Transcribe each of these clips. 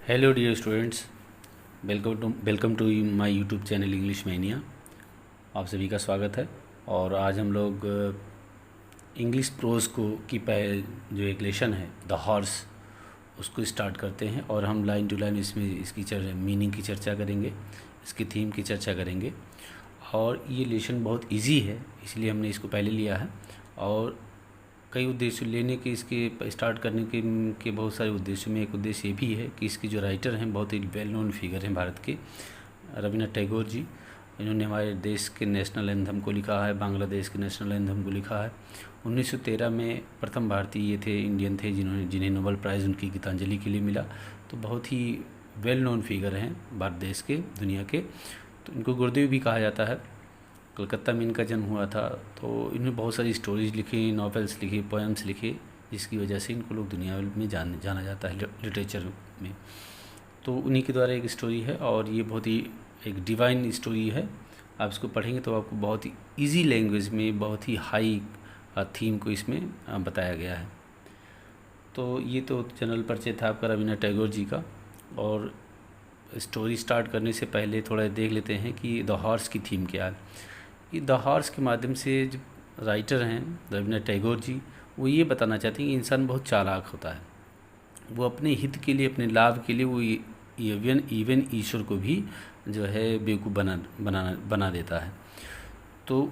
Hello dear students, welcome to my YouTube channel English mania. आप सभी का स्वागत है। और आज हम लोग इंग्लिश प्रोज को जो एक लेसन है द हॉर्स, उसको स्टार्ट करते हैं और हम लाइन टू लाइन इसमें इसकी मीनिंग की चर्चा करेंगे, इसकी थीम की चर्चा करेंगे। और ये लेसन बहुत इजी है, इसलिए हमने इसको पहले लिया है। और कई उद्देश्य लेने के, इसके स्टार्ट करने के बहुत सारे उद्देश्यों में एक उद्देश्य ये भी है कि इसकी जो राइटर हैं बहुत ही वेल नोन फिगर हैं भारत के, रविन्द्रनाथ टैगोर जी। इन्होंने हमारे देश के नेशनल एंथम को लिखा है, बांग्लादेश के नेशनल एंथम को लिखा है। 1913 में प्रथम भारतीय ये थे, इंडियन थे, जिन्हें नोबेल प्राइज़ उनकी गीतांजलि के लिए मिला। तो बहुत ही वेल नोन फिगर हैं भारत देश के, दुनिया के। तो इनको गुरुदेव भी कहा जाता है। कलकत्ता में इनका जन्म हुआ था। तो इन्होंने बहुत सारी स्टोरीज लिखी, नॉवेल्स लिखे, पोएम्स लिखे, जिसकी वजह से इनको लोग दुनिया में जाना जाता है लिटरेचर में। तो उन्हीं के द्वारा एक स्टोरी है और ये बहुत ही एक डिवाइन स्टोरी है। आप इसको पढ़ेंगे तो आपको बहुत ही ईजी लैंग्वेज में बहुत ही हाई थीम को इसमें बताया गया है। तो ये तो जनरल परिचय था आपका रविन्द्रनाथ टैगोर जी का। और स्टोरी स्टार्ट करने से पहले थोड़ा देख लेते हैं कि द हॉर्स की थीम क्या है। कि द हॉर्स के माध्यम से जो राइटर हैं रविन्द्रनाथ टैगोर जी, वो ये बताना चाहते हैं कि इंसान बहुत चालाक होता है। वो अपने हित के लिए, अपने लाभ के लिए वो इवन ईश्वर को भी जो है बेवकूफ़ बना देता है। तो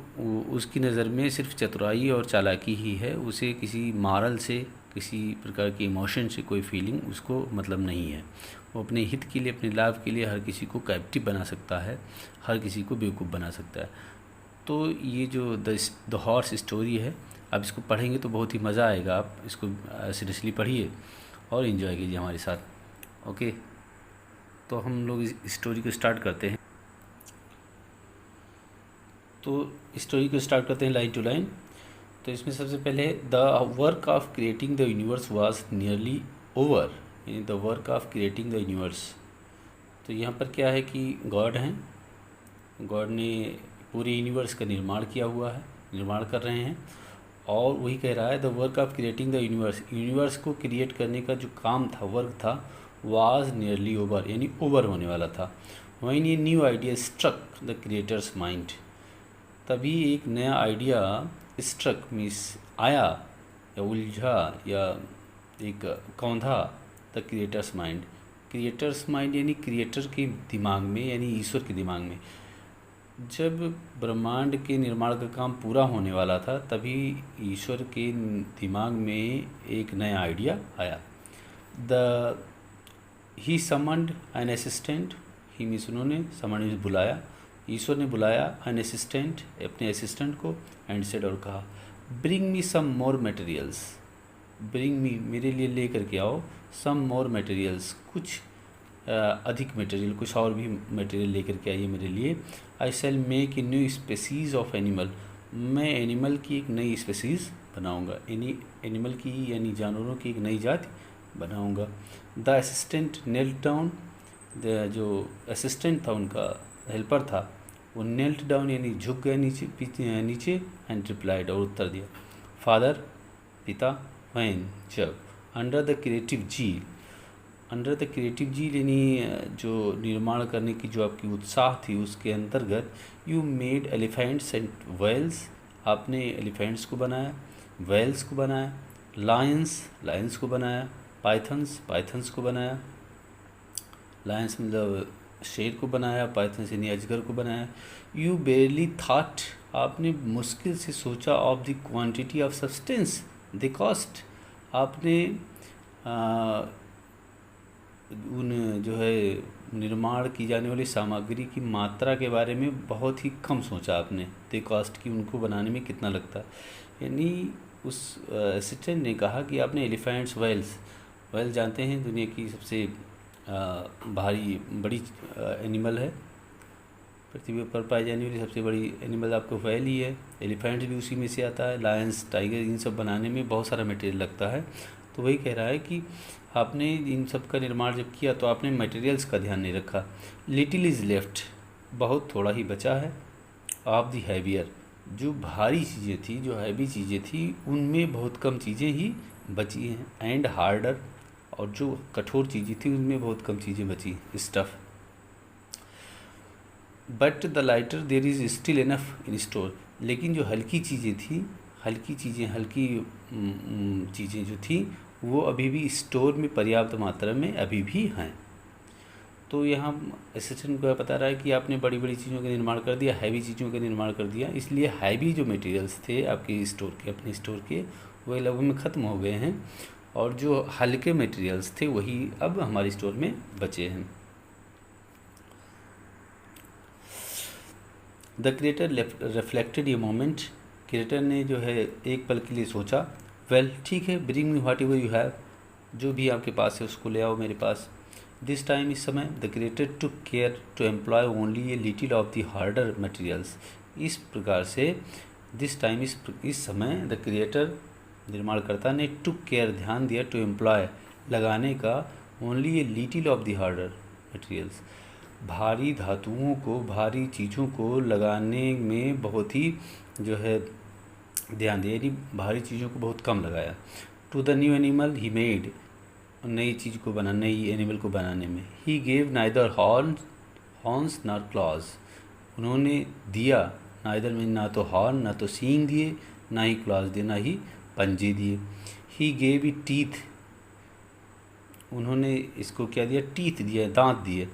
उसकी नज़र में सिर्फ चतुराई और चालाकी ही है, उसे किसी मॉरल से, किसी प्रकार की इमोशन से कोई फीलिंग उसको मतलब नहीं है। वो अपने हित के लिए, अपने लाभ के लिए हर किसी को कैप्टिव बना सकता है, हर किसी को बेवकूफ़ बना सकता है। तो ये जो द हॉर्स स्टोरी है, आप इसको पढ़ेंगे तो बहुत ही मज़ा आएगा। आप इसको सीरियसली पढ़िए और इन्जॉय कीजिए हमारे साथ। ओके, तो हम लोग इस स्टोरी को स्टार्ट करते हैं। तो स्टोरी को स्टार्ट करते हैं लाइन टू लाइन। तो इसमें सबसे पहले the work of creating the universe was nearly over, यानी the work of creating the universe. तो यहाँ पर क्या है कि गॉड हैं, गॉड ने पूरे यूनिवर्स का निर्माण किया हुआ है, निर्माण कर रहे हैं। और वही कह रहा है the work of creating the universe, universe को क्रिएट करने का जो काम था, वर्क था, वाज नियरली ओवर, यानी ओवर होने वाला था। व्हेन ये new idea struck the creator's mind, तभी एक नया आइडिया स्ट्रक मीन्स आया या उलझा या एक कौंधा the creator's mind. Creator's mind यानी क्रिएटर के दिमाग में, यानी ईश्वर के दिमाग में। जब ब्रह्मांड के निर्माण का काम पूरा होने वाला था, तभी ईश्वर के दिमाग में एक नया आइडिया आया। He summoned an assistant, he means उन्होंने, समन्ड मीन्स बुलाया, ईश्वर ने बुलाया एन असिस्टेंट, अपने असिस्टेंट को, एंड सेड, और कहा, bring me some more materials, bring me, मेरे लिए ले करके आओ, सम मोर मटेरियल्स, कुछ अधिक मटेरियल, कुछ और भी मटेरियल लेकर के आइए मेरे लिए। I shall make a new species of animal, मैं एनिमल की एक नई स्पेसीज़ बनाऊंगा, यानी एनिमल की यानी जानवरों की एक नई जाति बनाऊंगा। द असिस्टेंट नेल्ट डाउन, जो असिस्टेंट था उनका, हेल्पर था, वो नेल्ट डाउन यानी झुक गया नीचे एंड रिप्लाइड, और उत्तर दिया, फादर, पिता, व्हेन, जब, under the creative zeal, under the creative zeal यानी जो निर्माण करने की जो आपकी उत्साह थी, उसके अंतर्गत, you made elephants and whales, आपने एलिफेंट्स को बनाया, वेल्स को बनाया, लायंस को बनाया, पाइथन्स को बनाया, लायंस मतलब शेर को बनाया, पाइथन्स यानी अजगर को बनाया। यू बेयरली थाट, आपने मुश्किल से सोचा, of the quantity of substance, the cost, आपने उन जो है निर्माण की जाने वाली सामग्री की मात्रा के बारे में बहुत ही कम सोचा आपने, द कॉस्ट की, उनको बनाने में कितना लगता है। यानी उस असिस्टेंट ने कहा कि आपने एलिफेंट्स, वेल जानते हैं दुनिया की सबसे बड़ी एनिमल है, पृथ्वी पर पाई जाने वाली सबसे बड़ी एनिमल आपको वेल ही है। एलिफेंट भी उसी में से आता है, लायंस, टाइगर, इन सब बनाने में बहुत सारा मटेरियल लगता है। तो वही कह रहा है कि आपने इन सब का निर्माण जब किया तो आपने मटेरियल्स का ध्यान नहीं रखा। लिटिल इज़ लेफ्ट, बहुत थोड़ा ही बचा है, ऑफ द हैवियर, जो भारी चीज़ें थी, जो हैवी चीज़ें थी, उनमें बहुत कम चीज़ें ही बची हैं, एंड हार्डर, और जो कठोर चीज़ें थी उनमें बहुत कम चीज़ें बची, stuff. But the lighter there is still enough in store, लेकिन जो हल्की चीज़ें थी, हल्की चीज़ें जो थी वो अभी भी स्टोर में पर्याप्त मात्रा में अभी भी हैं। तो यहाँ असिस्टेंट को बता रहा है कि आपने बड़ी बड़ी चीज़ों का निर्माण कर दिया, हैवी चीज़ों का निर्माण कर दिया, इसलिए हैवी जो मटेरियल्स थे आपके स्टोर के, अपने स्टोर के, वो लगभग में ख़त्म हो गए हैं, और जो हल्के मटेरियल्स थे वही अब हमारे स्टोर में बचे हैं। The creator reflected a moment, creator ने जो है एक पल के लिए सोचा, वेल ठीक है, bring me what ever you have, जो भी आपके पास है उसको ले आओ मेरे पास। दिस टाइम, इस समय, the creator took care to employ only a little of the harder materials, इस प्रकार से दिस टाइम, इस समय, द क्रिएटर निर्माणकर्ता ने टुक केयर ध्यान दिया, टू एम्प्लॉय लगाने का, only a little of the harder materials, भारी धातुओं को, भारी चीज़ों को लगाने में बहुत ही जो है ध्यान दिया, यानी भारी चीज़ों को बहुत कम लगाया। To the new animal he made, नई चीज़ को बनाने, नई एनिमल को बनाने में, he gave neither horns nor claws, उन्होंने दिया, नाइदर में ना तो हॉर्न, ना तो सींग दिए, ना ही क्लॉज दिए, ना ही पंजे दिए। ही गेव इट टीथ, उन्होंने इसको क्या दिया, टीथ दिया, दांत दिए।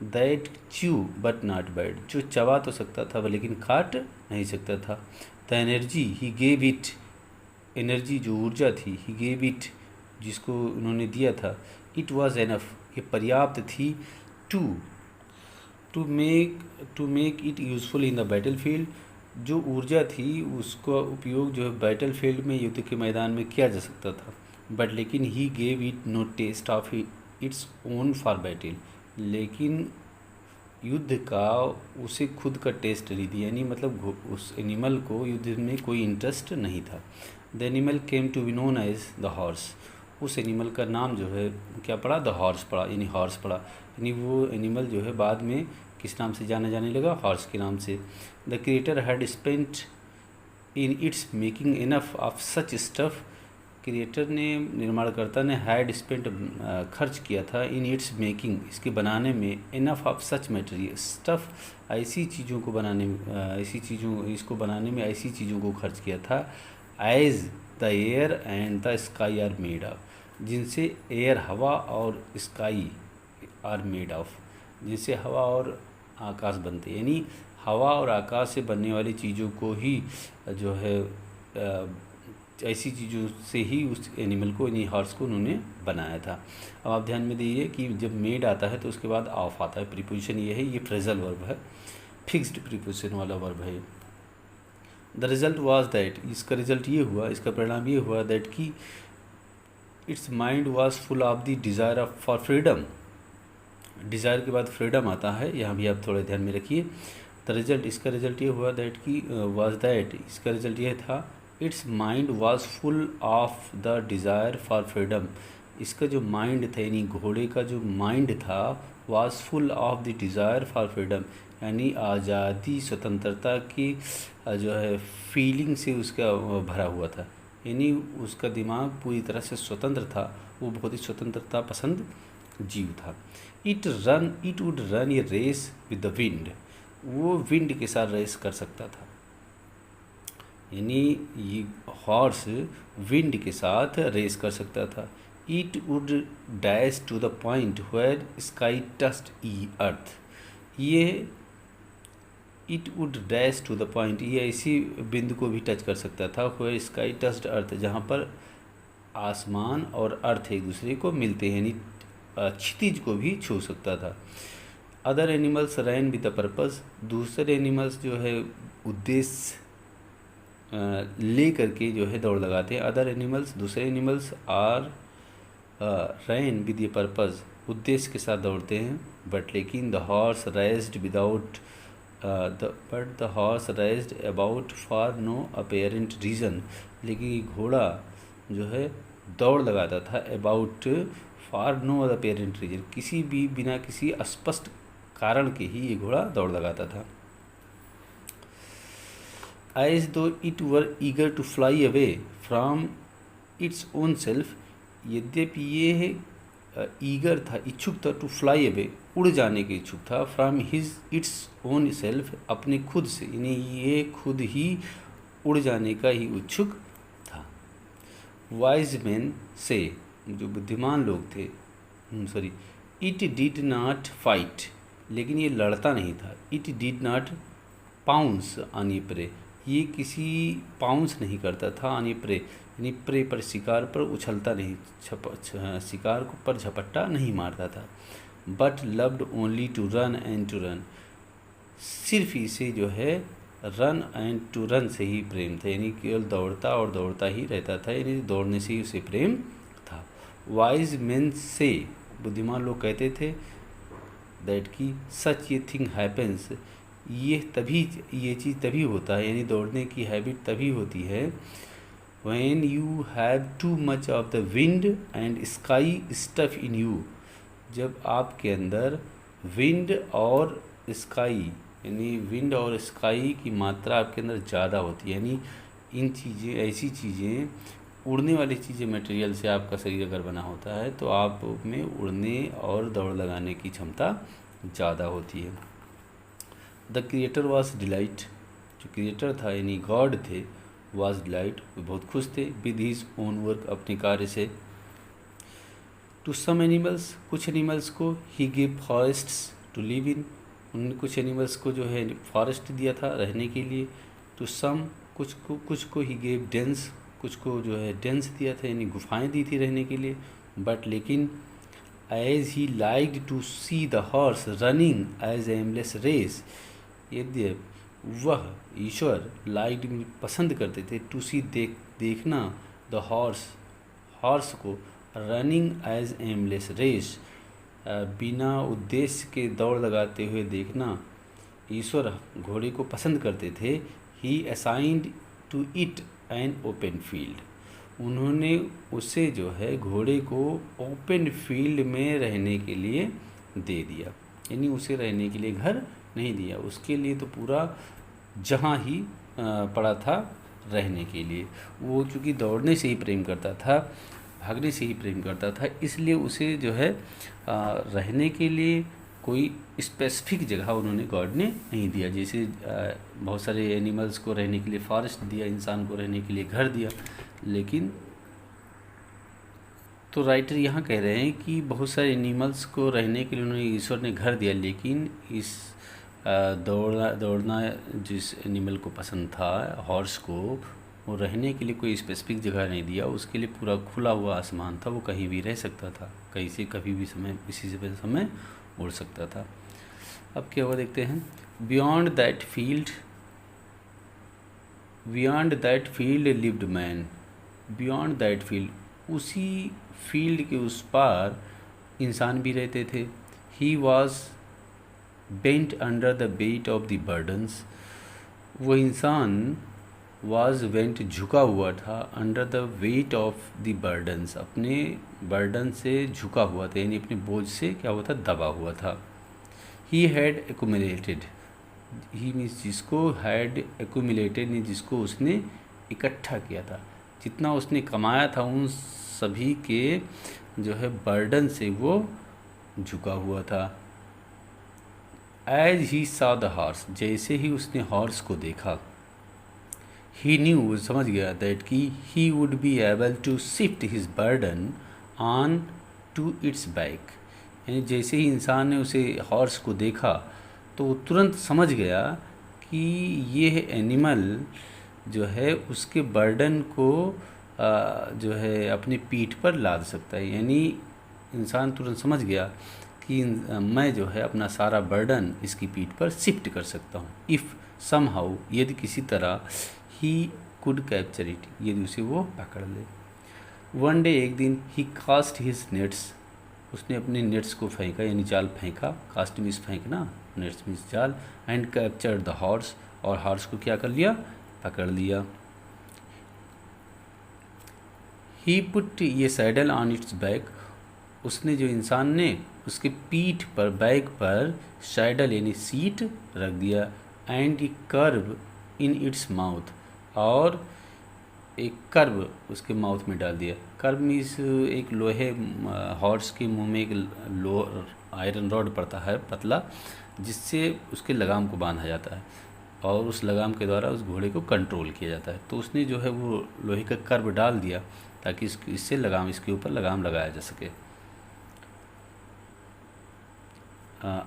That chew but not bite, जो चबा तो सकता था लेकिन काट नहीं सकता था। The energy he gave it, energy जो ऊर्जा थी, ही गेव इट, जिसको उन्होंने दिया था, इट वॉज एनफ, ये पर्याप्त थी, to make it useful in the battle field, जो ऊर्जा थी उसका उपयोग जो है बैटल फील्ड में, युद्ध के मैदान में किया जा सकता था। बट लेकिन he gave it no taste of its own for battle, लेकिन युद्ध का उसे खुद का टेस्ट नहीं दिया, यानी मतलब उस एनिमल को युद्ध में कोई इंटरेस्ट नहीं था। The animal came to be known as the horse, उस एनिमल का नाम जो है क्या पड़ा, द हॉर्स पड़ा, यानी हॉर्स पड़ा, यानी वो एनिमल जो है बाद में किस नाम से जाना जाने लगा, हॉर्स के नाम से। The creator had spent in its making enough of such stuff, creator ने, निर्माणकर्ता ने, हैड स्पेंट खर्च किया था, इन इट्स मेकिंग, इसके बनाने में, enough of such material stuff, ऐसी चीज़ों को बनाने में, इसको बनाने में ऐसी चीज़ों को खर्च किया था, as the air and the sky are made of, जिनसे एयर, हवा, और स्काई आर मेड ऑफ, जिनसे हवा और आकाश बनते हैं, यानी हवा और आकाश से बनने वाली चीज़ों को ही जो है ऐसी चीज़ों से ही उस एनिमल को, यानी हॉर्स को उन्होंने बनाया था। अब आप ध्यान में दीजिए कि जब मेड आता है तो उसके बाद ऑफ आता है, प्रीपोजिशन ये है, ये फ्रेजल वर्ब है, फिक्स्ड प्रीपोजिशन वाला वर्ब है। द रिज़ल्ट वाज दैट, इसका रिज़ल्ट ये हुआ, इसका परिणाम ये हुआ, दैट कि it's mind was full of the desire of for freedom, desire के बाद फ्रीडम आता है, यहाँ भी आप थोड़े ध्यान में रखिए। द रिज़ल्ट, इसका रिज़ल्ट ये हुआ, दैट कि वाज दैट, इसका रिज़ल्ट ये था, it's mind was full of the desire for freedom, इसका जो माइंड था, यानी घोड़े का जो माइंड था, was full of the desire for freedom, यानी आज़ादी, स्वतंत्रता की जो है फीलिंग से उसका भरा हुआ था, यानी उसका दिमाग पूरी तरह से स्वतंत्र था, वो बहुत ही स्वतंत्रता पसंद जीव था। It would run a race with the wind, वो विंड के साथ रेस कर सकता था, यानी ये हॉर्स विंड के साथ रेस कर सकता था। It would dash to the point where sky touched the earth, ये it would dash to the point, ये ऐसी बिंदु को भी टच कर सकता था, वेयर स्काई टच्ड अर्थ, जहाँ पर आसमान और अर्थ एक दूसरे को मिलते हैं, यानी क्षितिज को भी छू सकता था। Other animals ran with the purpose, दूसरे एनिमल्स जो है उद्देश्य ले करके जो है दौड़ लगाते हैं। अदर एनिमल्स, दूसरे animals, are ran with a purpose, उद्देश्य के साथ दौड़ते हैं, बट लेकिन the horse raced without but the horse raced about for no apparent reason, लेकिन घोड़ा जो है दौड़ लगाता था about for no apparent reason, किसी भी बिना किसी स्पष्ट कारण के ही ये घोड़ा दौड़ लगाता था। As though it were eager to fly away from its own self, यद्यपि ये ईगर था, इच्छुक था, टू फ्लाई अवे, उड़ जाने के इच्छुक था, from his it's own self, अपने खुद से, यानी ये खुद ही उड़ जाने का ही इच्छुक था। वाइज मैन से, जो बुद्धिमान लोग थे, sorry, it did not fight, लेकिन ये लड़ता नहीं था। It did not pounce on A pray, ये किसी पाउंस नहीं करता था ऑन ए प्रे, यानी प्रे पर, शिकार पर उछलता नहीं, शिकार को पर झपट्टा नहीं मारता था। But loved only to run and to run, सिर्फ इसे जो है रन एंड टू रन से ही प्रेम था, यानी केवल दौड़ता और दौड़ता ही रहता था, यानी दौड़ने से ही उसे प्रेम था। वाइज मेन से, बुद्धिमान लोग कहते थे, दैट की सच ये थिंग हैपन्स, ये चीज़ तभी होता है, यानी दौड़ने की हैबिट तभी होती है, when you have too much of the wind and sky stuff in you, जब आपके अंदर विंड और स्काई, यानी विंड और स्काई की मात्रा आपके अंदर ज़्यादा होती है, यानी इन चीज़ें, ऐसी चीज़ें, उड़ने वाली चीज़ें, मटेरियल से आपका शरीर अगर बना होता है तो आप में उड़ने और दौड़ लगाने की क्षमता ज़्यादा होती है। द क्रिएटर वॉज डिलाइट, जो क्रिएटर था यानी गॉड थे, वॉज डिलाइट, वो बहुत खुश थे, विद हिज ओन वर्क, अपने कार्य से। टू सम एनिमल्स, कुछ एनिमल्स को, he give forests to live in, उन्होंने कुछ एनिमल्स को जो है फॉरेस्ट दिया था रहने के लिए। टू सम, कुछ को ही गेव डेंस, कुछ को जो है डेंस दिया था, यानी गुफाएं दी थी रहने के लिए। बट लेकिन as he liked to see the horse running as aimless race, यद्यप वह ईश्वर लाइक्ड, पसंद करते थे, टू सी, देखना, द हॉर्स को, रनिंग एज एमलेस रेस, बिना उद्देश्य के दौड़ लगाते हुए देखना, ईश्वर घोड़े को पसंद करते थे। He assigned to it an open field, उन्होंने उसे जो है घोड़े को ओपन फील्ड में रहने के लिए दे दिया, यानी उसे रहने के लिए घर नहीं दिया, उसके लिए तो पूरा जहाँ ही पड़ा था रहने के लिए। वो चूँकि दौड़ने से ही प्रेम करता था, भागने से ही प्रेम करता था, इसलिए उसे जो है रहने के लिए कोई स्पेसिफिक जगह उन्होंने गॉड ने नहीं दिया। जैसे बहुत सारे एनिमल्स को रहने के लिए फॉरेस्ट दिया, इंसान को रहने के लिए घर दिया, लेकिन तो राइटर यहाँ कह रहे हैं कि बहुत सारे एनिमल्स को रहने के लिए उन्होंने, ईश्वर ने घर दिया, लेकिन इस दौड़ना जिस एनिमल को पसंद था, हॉर्स को, वो रहने के लिए कोई स्पेसिफिक जगह नहीं दिया, उसके लिए पूरा खुला हुआ आसमान था, वो कहीं भी रह सकता था, कहीं से कभी भी समय, किसी से समय उड़ सकता था। अब क्या हुआ देखते हैं। Beyond that field lived man, beyond that field, उसी फील्ड के उस पार इंसान भी रहते थे। He was bent under the weight of the burdens, वो इंसान वाज वेंट, झुका हुआ था, under the weight of the burdens, अपने बर्डन से झुका हुआ था, यानी अपने बोझ से क्या हुआ था, दबा हुआ था। He had accumulated, he means जिसको, हैड एक्यूमुलेटेड ने जिसको उसने इकट्ठा किया था, जितना उसने कमाया था उन सभी के जो है बर्डन से वो झुका हुआ था। As he saw the horse, जैसे ही उसने हॉर्स को देखा, ही न्यू, समझ गया, दैट कि he would be able to shift his burden on to its back, यानी जैसे ही इंसान ने उसे हॉर्स को देखा तो वो तुरंत समझ गया कि ये एनिमल जो है उसके बर्डन को जो है अपनी पीठ पर लाद सकता है, यानी इंसान तुरंत समझ गया कि मैं जो है अपना सारा बर्डन इसकी पीठ पर शिफ्ट कर सकता हूँ। इफ़ समहाउ, यदि किसी तरह, ही कुड कैप्चर इट, यदि उसे वो पकड़ ले। वन डे, एक दिन, ही कास्ट हिज नेट्स, उसने अपने नेट्स को फेंका, यानी जाल फेंका, कास्ट मीन्स फेंकना, नेट्स मीन्स जाल, एंड कैप्चर द हॉर्स, और हॉर्स को क्या कर लिया, पकड़ लिया। ही पुट ये सैडल ऑन इट्स बैक, उसने, जो इंसान ने उसके पीठ पर, बैक पर सैडल यानी सीट रख दिया, and curve in its mouth, और एक कर्व उसके माउथ में डाल दिया। कर्व मीन्स एक लोहे हॉर्स के मुंह में एक लो आयरन रॉड पड़ता है पतला, जिससे उसके लगाम को बांधा जाता है और उस लगाम के द्वारा उस घोड़े को कंट्रोल किया जाता है। तो उसने जो है वो लोहे का कर्व डाल दिया ताकि इससे लगाम, इसके ऊपर लगाम लगाया जा सके।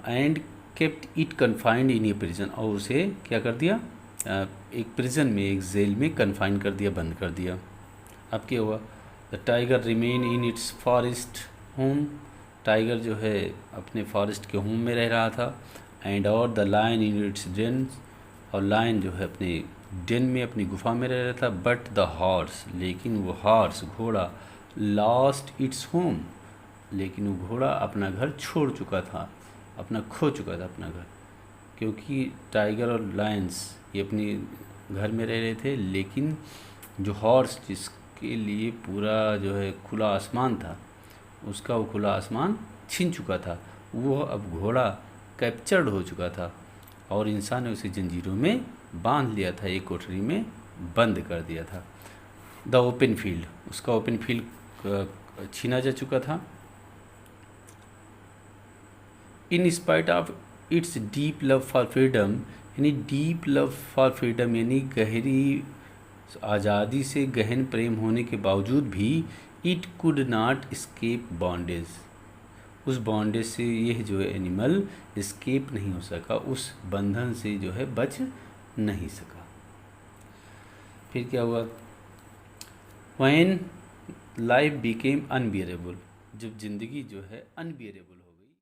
And kept it confined in a prison, और उसे क्या कर दिया, एक प्रिजन में, एक जेल में कन्फाइन कर दिया, बंद कर दिया। अब क्या हुआ, the tiger remain in its forest home, tiger जो है अपने फॉरेस्ट के होम में रह रहा था। एंड और the lion in its den, और लायन जो है अपने डेन में, अपनी गुफा में रह रहा था। बट द हॉर्स, लेकिन वो हॉर्स, घोड़ा, लॉस्ट इट्स होम, लेकिन वो घोड़ा अपना घर छोड़ चुका था, अपना खो चुका था अपना घर, क्योंकि टाइगर और लायंस ये अपने घर में रह रहे थे, लेकिन जो हॉर्स, जिसके लिए पूरा जो है खुला आसमान था, उसका वो खुला आसमान छीन चुका था। वो अब घोड़ा कैप्चर्ड हो चुका था और इंसान ने उसे जंजीरों में बांध लिया था, एक कोठरी में बंद कर दिया था। द ओपन फील्ड, उसका ओपन फील्ड छीना जा चुका था। In spite of its deep love for freedom, यानी डीप लव फॉर फ्रीडम यानी गहरी आज़ादी से गहन प्रेम होने के बावजूद भी, it could not escape bondage, उस बॉन्डेज से यह जो है एनिमल स्केप नहीं हो सका, उस बंधन से जो है बच नहीं सका। फिर क्या हुआ, व्हेन लाइफ बिकेम अनबियरेबल, जब ज़िंदगी जो है अनबियरेबल